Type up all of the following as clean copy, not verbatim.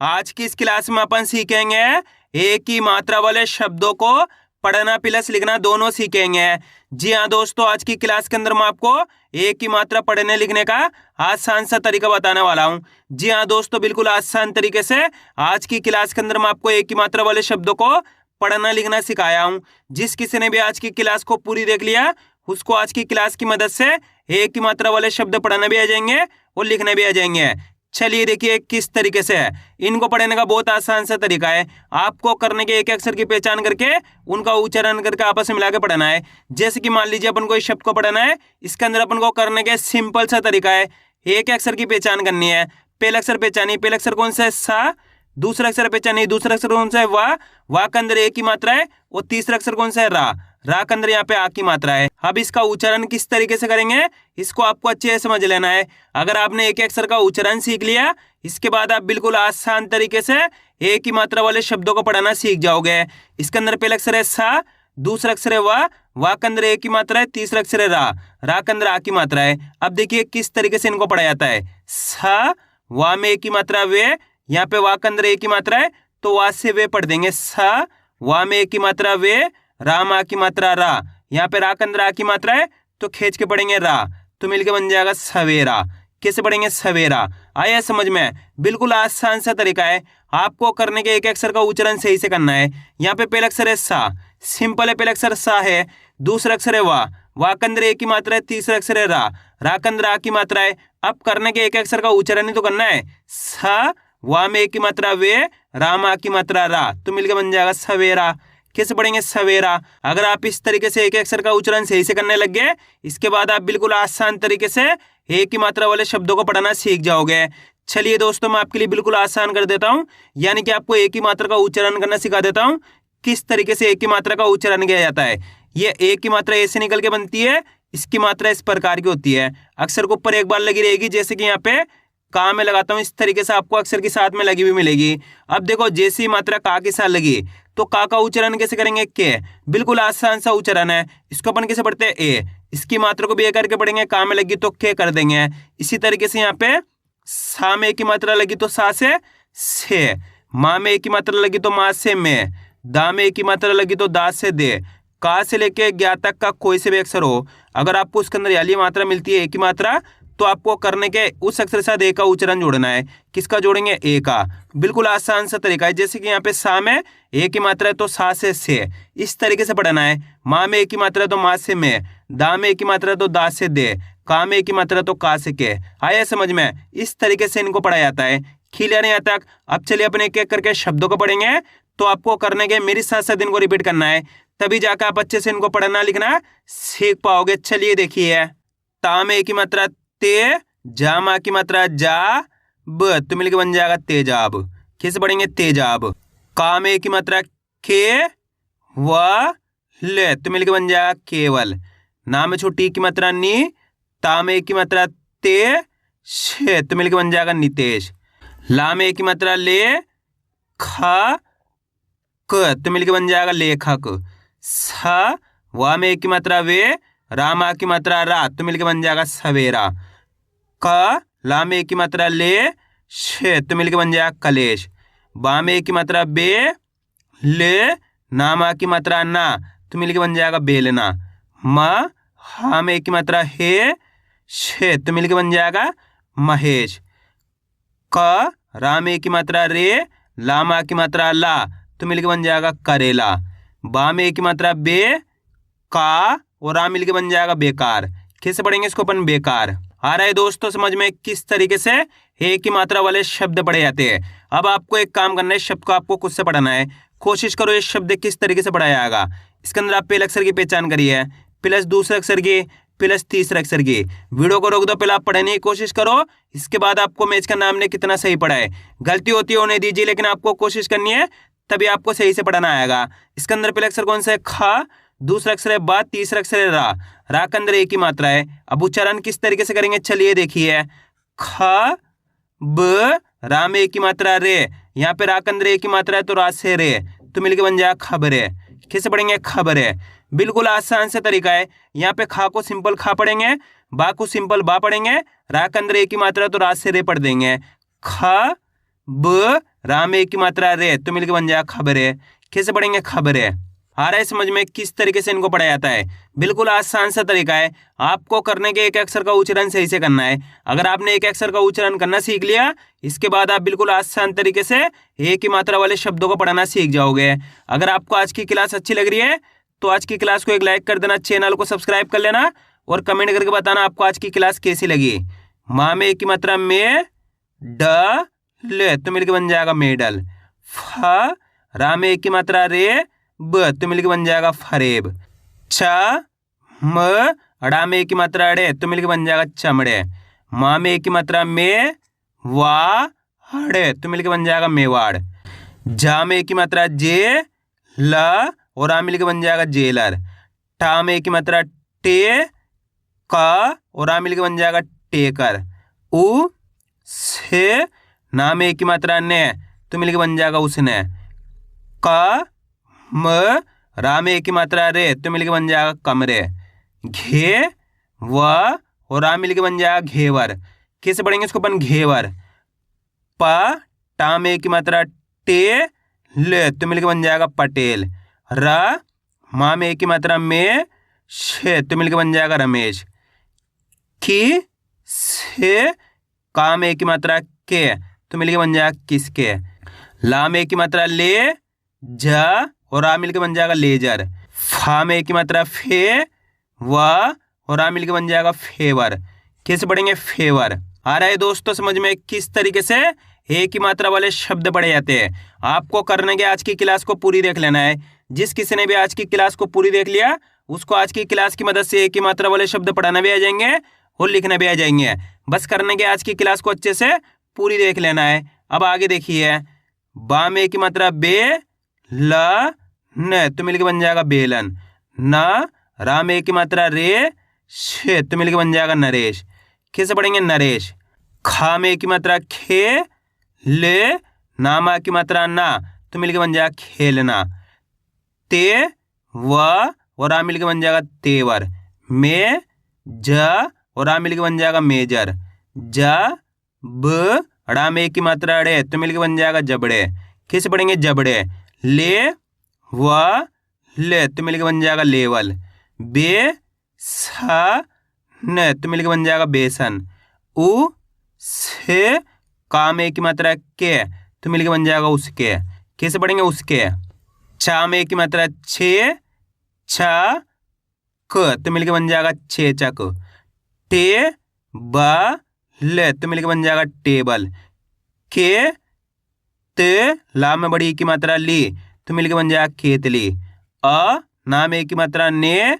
आज की इस क्लास में अपन सीखेंगे एक ही मात्रा वाले शब्दों को पढ़ना प्लस लिखना दोनों सीखेंगे। जी हाँ दोस्तों, आज की क्लास के अंदर मैं आपको एक ही मात्रा पढ़ने लिखने का आसान सा तरीका बताने वाला हूँ। जी हाँ दोस्तों, बिल्कुल आसान तरीके से आज की क्लास के अंदर मैं आपको एक ही मात्रा वाले शब्दों को पढ़ना लिखना सिखाया हूँ। जिस किसी ने भी आज की क्लास को पूरी देख लिया उसको आज की क्लास की मदद से एक ही मात्रा वाले शब्द पढ़ना भी आ जाएंगे और लिखने भी आ जाएंगे। चलिए देखिए किस तरीके से है। इनको पढ़ने का बहुत आसान सा तरीका है। आपको करने के एक अक्षर की पहचान करके उनका उच्चारण करके आपस में मिला के पढ़ना है। जैसे कि मान लीजिए अपन को इस शब्द को पढ़ना है, इसके अंदर अपन को करने के सिंपल सा तरीका है। एक अक्षर की पहचान करनी है। पहला अक्षर पहचानी, पहला अक्षर कौन सा है? सा। दूसरा अक्षर पहचानी, दूसरा अक्षर कौन सा है? वाह के अंदर एक ही मात्रा है। और तीसरा अक्षर कौन सा है? रा के अंदर यहाँ पे आ की मात्रा है। अब इसका उच्चारण किस तरीके से करेंगे इसको आपको अच्छे से समझ लेना है। अगर आपने एक अक्षर का उच्चारण सीख लिया, इसके बाद आप बिल्कुल आसान तरीके से एक ही मात्रा वाले शब्दों को पढ़ना सीख जाओगे। इसके अंदर पहला अक्षर है सा, दूसरा अक्षर है वाह के अंदर एक ही मात्रा है, तीसरा अक्षर है रा के अंदर आ की मात्रा है। अब देखिए किस तरीके से इनको पढ़ा जाता है। सा, वाह में एक ही मात्रा वे, यहाँ पे वाह के अंदर एक ही मात्रा है तो वाह से वे पढ़ देंगे। सा, वाह में एक ही मात्रा वे, राम आ की मात्रा रा, यहाँ पे रा के अंदर आ की मात्रा है तो खींच के पढ़ेंगे रा, तो मिलके बन जाएगा सवेरा। कैसे पढ़ेंगे? सवेरा। आया समझ में? बिल्कुल आसान सा तरीका है। आपको करने के एक अक्षर का उच्चारण सही से करना है। यहाँ पे पहला अक्षर है सा, सिंपल है, पहला अक्षर सा है। दूसरा अक्षर है वाह के अंदर एक ही मात्रा है। तीसरा अक्षर है रा के अंदर आ की मात्रा है। अब करने के एक अक्षर का उच्चारण ही तो करना है। सा, वाह में एक ही मात्रा वे, राम आ की मात्रा रा, तो मिलके बन जाएगा सवेरा। कैसे पढ़ेंगे? सवेरा। अगर आप इस तरीके से एक अक्षर का उच्चारण सही से करने लग गए, इसके बाद आप बिल्कुल आसान तरीके से एक ही मात्रा वाले शब्दों को पढ़ना सीख जाओगे। चलिए दोस्तों, मैं आपके लिए बिल्कुल आसान कर देता हूँ, यानी कि आपको एक ही मात्रा का उच्चारण करना सिखा देता हूँ। किस तरीके से एक ही मात्रा का उच्चारण किया जाता है। ये एक ही मात्रा ऐसे निकल के बनती है, इसकी मात्रा इस प्रकार की होती है। अक्षर के ऊपर एक बार लगी रहेगी, जैसे कि यहाँ पे का में लगाता हूँ, इस तरीके से आपको अक्षर के साथ में लगी हुई मिलेगी। अब देखो जैसी ही मात्रा का के साथ लगी तो का उच्चारण कैसे करेंगे? के। बिल्कुल आसान सा उच्चारण है। इसको अपन कैसे पढ़ते हैं? ए। इसकी मात्रा को भी ए करके पढ़ेंगे, का में लगी तो के कर देंगे। इसी तरीके से यहाँ पे सा में एक ही मात्रा लगी तो सा से, माँ में एक ही मात्रा लगी तो माँ से में, दा में एक ही मात्रा लगी तो दा से दे। का से लेके ज्ञा तक का कोई से भी अक्षर हो, अगर आपको उसके अंदर याली मात्रा मिलती है एक ही मात्रा, तो आपको करने के उस अक्षर के साथ ए का उच्चारण जोड़ना है। किसका जोड़ेंगे? ए का। बिल्कुल आसान सा तरीका है। जैसे कि यहाँ पे सा में एक ही मात्रा है तो सा से, इस तरीके से पढ़ना है। माँ में एक ही मात्रा है तो माँ से में, दा में एक ही मात्रा है तो दा से दे, का में एक ही मात्रा है तो का से के। आया समझ में? इस तरीके से इनको पढ़ा जाता है। क्लियर है यहाँ तक? अब चलिए अपने एक एक करके शब्दों को पढ़ेंगे। तो आपको करने के मेरे साथ साथ इनको रिपीट करना है, तभी जाकर आप अच्छे से इनको पढ़ना लिखना सीख पाओगे। चलिए देखिए, ता में एक ही मात्रा ते, जा माँ की मात्रा जा, ब तो मिलके बन जाएगा तेजाब। कैसे पढ़ेंगे? तेजाब। का में एक ही मात्रा के, व ले तो मिलके बन जाएगा केवल। ना में छोटी की मात्रा नी, ता में एक ही मात्रा ते, शे तो मिलके बन जाएगा नितेश। ला में एक ही मात्रा ले, खा क तो मिलके बन जाएगा लेखक। सा, वा में एक की मात्रा वे, रामा की मात्रा रा तो मिलके बन जाएगा सवेरा। का, ला में एक की मात्रा ले, शे तो मिलके बन जाएगा कलेश। बा में एक की मात्रा बे, ले, नामा की मात्रा ना तो मिलके बन जाएगा बेलना। मा, हा में एक की मात्रा हे, शे तो मिलके बन जाएगा महेश। का, रा में एक की मात्रा रे, लामा की मात्रा ला तो मिलके बन जाएगा करेला। बा में एक की मात्रा बे, का और रा मिलके बन जाएगा बेकार। कैसे पढ़ेंगे इसको अपन? बेकार। आ रहा है दोस्तों समझ में किस तरीके से एक ही मात्रा वाले शब्द पढ़े जाते हैं। अब आपको एक काम करना है, शब्द को आपको खुद से पढ़ना है। कोशिश करो ये शब्द किस तरीके से पढ़ाया जाएगा। इसके अंदर आप पहले अक्षर की पहचान करिए, प्लस दूसरे अक्षर की, प्लस तीसरे अक्षर की। वीडियो को रोक दो, पहले आप पढ़ने की कोशिश करो, इसके बाद आपको मैच का नाम ने कितना सही पढ़ा है। गलती होती है होने दीजिए, लेकिन आपको कोशिश करनी है, तभी आपको सही से पढ़ना आएगा। इसके अंदर पहला अक्षर कौन सा है? खा, दूसरा अक्षर है बा, तीसरा अक्षर है रा के अंदर एक ही मात्रा है। अब उच्चारण किस तरीके से करेंगे चलिए देखिए। खा, ब, रा में एक ही मात्रा रे, यहाँ पे रा के अंदर एक ही मात्रा है तो रा से रे तो मिलके बन जाएगा खबरे। कैसे पढ़ेंगे? खबरे। बिल्कुल आसान से तरीका है। यहाँ पे खा को सिंपल खा पढ़ेंगे, बा को सिंपल बा पढ़ेंगे, रा के अंदर एक ही मात्रा तो रा से रे पढ़ देंगे। ख, ब, राम एक की मात्रा रे तो मिलकर बन जाएगा खबरे। कैसे पढ़ेंगे? खबरे। आ रहा है समझ में किस तरीके से इनको पढ़ा जाता है? बिल्कुल आसान सा तरीका है। आपको करने के एक अक्षर का उच्चारण सही से करना है। अगर आपने एक अक्षर का उच्चारण करना सीख लिया, इसके बाद आप बिल्कुल आसान तरीके से एक ही मात्रा वाले शब्दों को पढ़ना सीख जाओगे। अगर आपको आज की क्लास अच्छी लग रही है तो आज की क्लास को एक लाइक कर देना, चैनल को सब्सक्राइब कर लेना और कमेंट करके बताना आपको आज की क्लास कैसी लगी। माँ में एक की मात्रा में ड ले तो मिलकर बन जाएगा मेडल। फ रा में एक की मात्रा रे ब तो मिलकर बन जाएगा फरेब। छ म अड़ा में एक की मात्रा अड़े तो मिलकर बन जाएगा चमड़े। माँ में एक की मात्रा में वा हड़े तो मिलकर बन जाएगा मेवाड़। जा में एक की मात्रा जे ल और आ मिलकर बन जाएगा जेलर। टा में एक की मात्रा टे का और आ मिलकर बन जाएगा टेकर। उ से ना में एक की मात्रा ने तो मिलकर बन जाएगा उसने। क म रा में एक की मात्रा रे तो मिलकर बन जाएगा कमरे। घे व और रा मिलकर बन जाएगा घेवर। कैसे पढ़ेंगे इसको अपन? घेवर। प टा में एक की मात्रा टे ले तो मिलकर बन जाएगा पटेल। र माँ में एक की मात्रा में शे तो मिलकर बन जाएगा रमेश। की से का में एक की मात्रा के तो मिलकर बन जाएगा किसके। ला में एक की मात्रा ले जा और आ मिलकर बन जाएगा लेजर। फा में एक की मात्रा फे व और आ मिलकर बन जाएगा फेवर। कैसे पढ़ेंगे? फेवर। आ रहा है दोस्तों समझ में किस तरीके से एक ही मात्रा वाले शब्द पढ़े जाते हैं? आपको करने के आज की क्लास को पूरी देख लेना है। जिस किसी ने भी आज की क्लास को पूरी देख लिया उसको आज की क्लास की मदद से एक ही मात्रा वाले शब्द पढ़ाना भी आ जाएंगे और लिखना भी आ जाएंगे। बस करने के आज की क्लास को अच्छे से पूरी देख लेना है। अब आगे देखिए, बा में एक की मात्रा बे ल न तो मिलकर बन जाएगा बेलन। न रा में एक की मात्रा रे शे तो मिलकर बन जाएगा नरेश। कैसे पढ़ेंगे? नरेश। खा में एक की मात्रा खे ले नामा की मात्रा ना तो मिलकर बन जाएगा खेलना। ते व और आ मिलकर बन जाएगा तेवर। में ज और आ मिलकर बन जाएगा मेजर। ज ब अड़ा में एक की मात्रा अड़े तो मिलकर बन जाएगा जबड़े। कैसे पढ़ेंगे? जबड़े। ले व ले तो मिलकर बन जाएगा लेवल। बे सा न तो मिलकर बन जाएगा बेसन। उ से का में एक की मात्रा के तो मिलकर बन जाएगा उसके। कैसे पढ़ेंगे? उसके। चा में एक की मात्रा छे छा क तो मिलकर बन जाएगा छेचक। टे ब ले तो मिलकर बन जाएगा टेबल। के ते ला में बड़ी की मात्रा ली तो मिलकर बन जाएगा केतली। अ ना में एक की मात्रा ने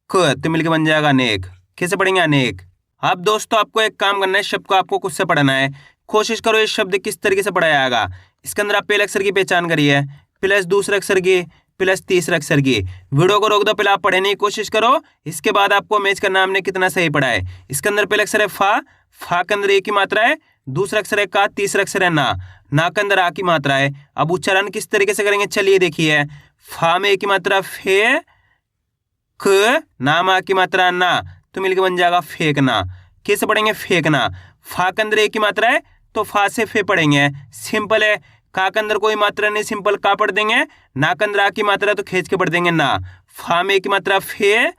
क तो मिलकर बन जाएगा अनेक। कैसे पढ़ेंगे? अनेक। अब दोस्तों आपको एक काम करना है, शब्द को आपको खुद से पढ़ना है। कोशिश करो इस शब्द किस तरीके से पढ़ाया जाएगा। इसके अंदर आप पहले अक्षर की पहचान करिए, प्लस दूसरे अक्षर की, प्लस तीसरे अक्षर की। वीडियो को रोक दो, पहले आप पढ़ने की कोशिश करो, इसके बाद आपको मैच करना हमने कितना सही पढ़ा है। इसके अंदर पहले अक्षर है फा, फा के अंदर एक ही मात्रा है, दूसरा अक्षर है का, तीसरा अक्षर है ना के अंदर आ की मात्रा है। अब उच्चारण किस तरीके से करेंगे चलिए देखिए। फा में एक की मात्रा फे क नाम आ की मात्रा ना तो मिलकर बन जाएगा फेंकना। कैसे पढ़ेंगे? फेंकना। फा के अंदर एक ही मात्रा है तो फा से फे पढ़ेंगे, सिंपल है। का के अंदर कोई मात्रा नहीं, सिंपल का पढ़ देंगे। ना के अंदर आ की मात्रा तो खींच के पढ़ देंगे ना। फा में एक की मात्रा फे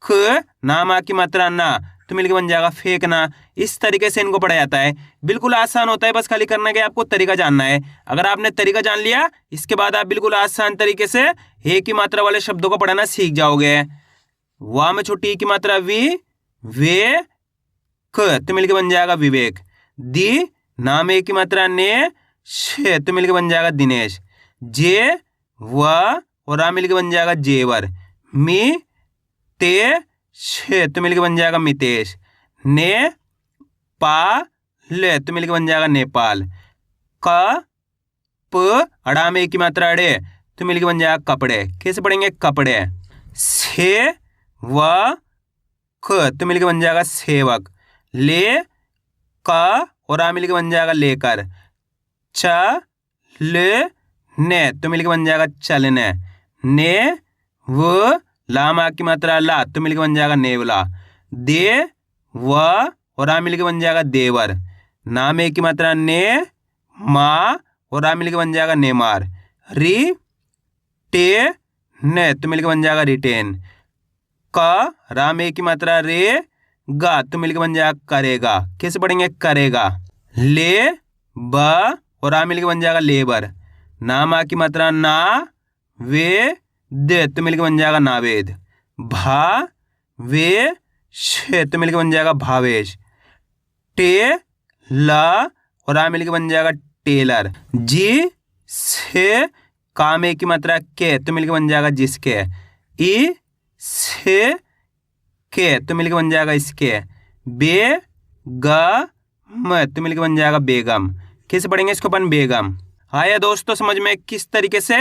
क नाम आ की मात्रा ना तो मिलकर बन जाएगा फेंकना। इस तरीके से इनको पढ़ा जाता है। बिल्कुल आसान होता है, बस खाली करने के आपको तरीका जानना है। अगर आपने तरीका जान लिया इसके बाद आप बिल्कुल आसान तरीके से एक ही मात्रा वाले शब्दों को पढ़ना सीख जाओगे। वाह में छोटी की मात्रा वी वे क तो मिलकर बन जाएगा विवेक। दी नाम एक की मात्रा ने शे तो मिलकर बन जाएगा दिनेश। जे व और आ मिलकर बन जाएगा जेवर। मी ते शे तो मिलकर बन जाएगा मितेश। ने पा ले तो मिलकर बन जाएगा नेपाल। क प अड़ा में एक की मात्रा अड़े तो मिलकर बन जाएगा कपड़े। कैसे पढ़ेंगे? कपड़े। से व क तो मिलकर बन जाएगा सेवक। ले का और आ मिलकर बन जाएगा लेकर। च ले ने तो मिलकर बन जाएगा चलने। ने व लाम आ की मात्रा ला तो मिलकर बन जाएगा नेवला। दे व और आ मिलकर बन जाएगा देवर। नाम एक की मात्रा ने मा और रा मिलकर बन जाएगा नेमार। री टे ने तो मिलकर बन जाएगा रिटेन। क रा में की मात्रा रे गा तो मिलकर बन जाएगा करेगा। कैसे पढ़ेंगे? करेगा। ले ब और रा मिलकर बन जाएगा लेबर। ना मा की मात्रा ना वे दे तो मिलकर बन जाएगा नावेद। भा वे शे तो मिलकर बन जाएगा भावेश। टे ला और रा मिलकर बन जाएगा टेलर। जी से का में की मात्रा के तो मिलकर बन जाएगा जिसके। ई से के तो मिलकर बन जाएगा इसके। बे ग म तो मिलकर बन जाएगा बेगम। कैसे पढ़ेंगे इसको अपन? बेगम। आया दोस्तों समझ में किस तरीके से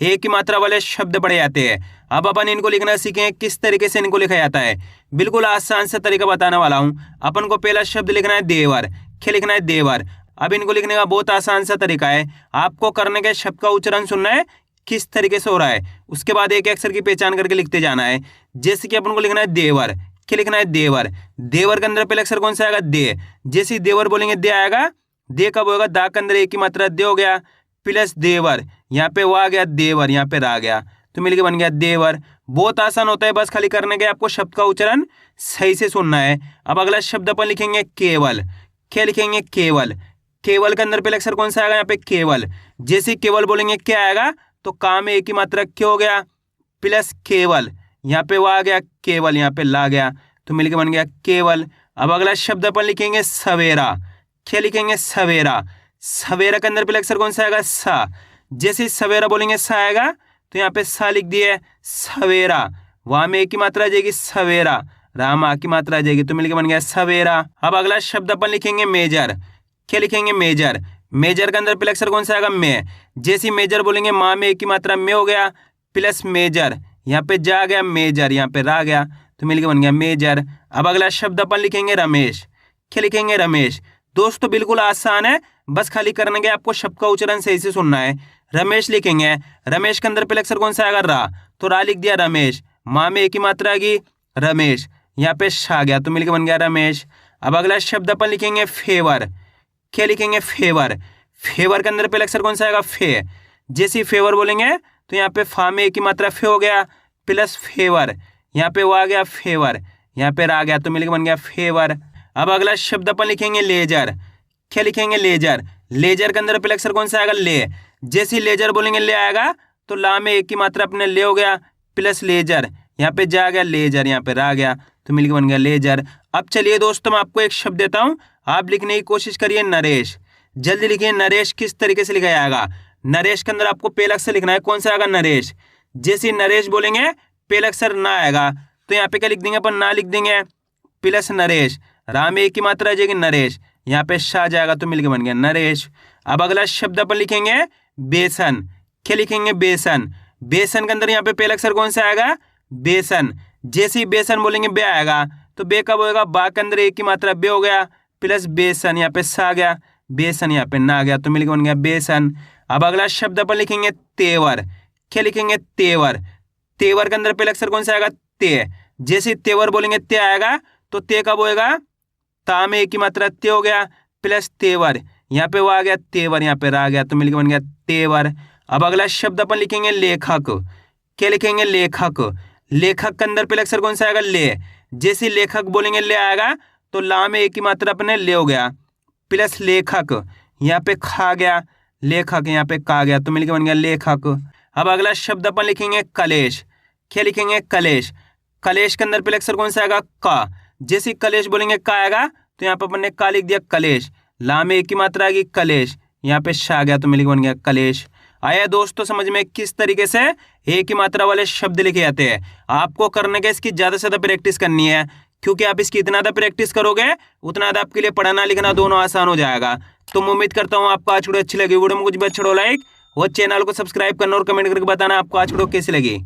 एक की मात्रा वाले शब्द पढ़े जाते हैं। अब अपन इनको लिखना सीखें किस तरीके से इनको लिखा जाता है। बिल्कुल आसान सा तरीका बताने वाला हूं। अपन को पहला शब्द लिखना है देवर। क्या लिखना है? देवर। अब इनको लिखने का बहुत आसान सा तरीका है। आपको करने के शब्द का उच्चारण सुनना है किस तरीके से हो रहा है, उसके बाद एक अक्षर की पहचान करके लिखते जाना है। जैसे कि अपन को लिखना है देवर। क्या लिखना है? देवर। देवर के अंदर पहले अक्षर कौन सा आएगा? दे। जैसे देवर बोलेंगे दे आएगा। दे कब होगा? दा के अंदर एक की मात्रा दे हो गया प्लस देवर। यहाँ पे वो आ गया देवर, यहाँ पे रा गया तो मिलकर बन गया देवर। बहुत आसान होता है, बस खाली करने के आपको शब्द का उच्चारण सही से सुनना है। अब अगला शब्द अपन लिखेंगे केवल। क्या लिखेंगे? केवल। केवल के अंदर पहले अक्षर कौन सा आएगा? यहाँ पे केवल। जैसे केवल बोलेंगे क्या आएगा? तो का में एक ही मात्रा क्या हो गया प्लस केवल। यहाँ पे वो आ गया केवल, यहाँ पे ला गया तो मिलकर बन गया केवल। अब अगला शब्द अपन लिखेंगे सवेरा। क्या लिखेंगे? सवेरा। सवेरा के अंदर पहले अक्षर कौन सा आएगा? सा। जैसे सवेरा बोलेंगे सा आएगा तो यहाँ पे सा लिख दिए सवेरा। वहां में एक की मात्रा आ जाएगी सवेरा, रामा की मात्रा आ जाएगी तो मिलकर बन गया सवेरा। अब अगला शब्द अपन लिखेंगे मेजर। क्या लिखेंगे? मेजर। मेजर के अंदर पहले अक्षर कौन सा आएगा? में। जैसे मेजर बोलेंगे माँ में एक की मात्रा में हो गया प्लस मेजर, यहाँ पे जा गया मेजर, यहाँ पे रा गया तो मिलकर बन गया मेजर। अब अगला शब्द अपन लिखेंगे रमेश। क्या लिखेंगे? रमेश। दोस्तों बिल्कुल आसान है, बस खाली करने के आपको शब्द का उच्चारण सही से सुनना है। रमेश लिखेंगे। रमेश के अंदर पहले अक्षर कौन सा आएगा? रा, तो रा लिख दिया रमेश। माँ में एक ही मात्रा आ गई रमेश, यहाँ पे श आ गया तो मिलकर बन गया रमेश। अब अगला शब्द अपन लिखेंगे फेवर। क्या लिखेंगे? फेवर। फेवर के अंदर पहले अक्षर कौन सा आएगा? फे। जैसे फेवर बोलेंगे तो यहाँ पे फा में एक ही मात्रा फे हो गया प्लस फेवर, यहाँ पे वो आ गया फेवर, यहाँ पे रा गया तो मिलकर बन गया फेवर। अब अगला शब्द अपन लिखेंगे लेजर। क्या लिखेंगे? लेजर। लेजर के अंदर पहले अक्षर कौन सा आएगा? ले। जैसे लेजर बोलेंगे ले आएगा तो ला में एक की मात्रा अपने ले हो गया प्लस लेजर, यहाँ पे जा गया लेजर, यहाँ पे रा गया तो मिलकर बन गया लेजर। अब चलिए दोस्तों मैं आपको एक शब्द देता हूँ, आप लिखने की कोशिश करिए नरेश। जल्दी लिखिए नरेश किस तरीके से लिखा जाएगा। नरेश के अंदर आपको पहला अक्षर लिखना है, कौन सा आएगा? नरेश। जैसे नरेश बोलेंगे पहला अक्षर ना आएगा तो यहाँ पे क्या लिख देंगे अपन? ना लिख देंगे प्लस नरेश, रा में एक की मात्रा आ जाएगी नरेश, यहाँ पे शाह जाएगा तो मिलकर बन गया नरेश। अब अगला शब्द अपन लिखेंगे बेसन। क्या लिखेंगे? बेसन। बेसन के अंदर यहाँ पे पहला अक्षर कौन सा आएगा? बेसन। जैसे ही बेसन बोलेंगे बे आएगा तो बे कब होएगा? बा के अंदर एक की मात्रा बे हो गया प्लस बेसन, यहाँ पे सा आ गया बेसन, यहाँ पे ना आ गया तो मिलकर बन गया बेसन। अब अगला शब्द अपन लिखेंगे तेवर। क्या लिखेंगे? तेवर। तेवर के अंदर पहले अक्षर कौन सा आएगा? ते। जैसे तेवर बोलेंगे ते आएगा तो ते कब होएगा? ता में एक की मात्रा ते हो गया प्लस तेवर, यहाँ पे वो आ गया तेवर, यहाँ पे रा गया तो मिलकर बन गया तेवर। अब अगला शब्द अपन लिखेंगे लेखक। क्या लिखेंगे? लेखक। लेखक के अंदर पहले अक्षर कौन सा आएगा? ले। जैसे लेखक बोलेंगे ले आएगा तो ला में एक की मात्रा अपने ले हो गया प्लस लेखक, यहाँ पे खा गया लेखक, यहाँ पे का गया तो मिलकर बन गया लेखक। अब अगला शब्द अपन लिखेंगे कलेश। क्या लिखेंगे? कलेश। कलेश के अंदर पहले अक्षर कौन सा आएगा? का। जैसे कलेश बोलेंगे का आएगा तो यहाँ पे अपन ने का लिख दिया कलेश, ला में एक की मात्रा आ गई कलेश, यहाँ पे शा गया तो मिलकर बन गया कलेश। आया दोस्तों समझ में किस तरीके से एक ही मात्रा वाले शब्द लिखे जाते हैं। आपको करने के इसकी ज्यादा से ज्यादा प्रैक्टिस करनी है, क्योंकि आप इसकी इतना ज्यादा प्रैक्टिस करोगे उतना ज्यादा आपके लिए पढ़ना लिखना दोनों आसान हो जाएगा। तो मैं उम्मीद करता हूँ आपको आज वीडियो अच्छी लगी। वीडियो में कुछ भी अच्छा हो लाइक और चैनल को सब्सक्राइब करना और कमेंट करके बताना आपको आज वीडियो कैसी लगी।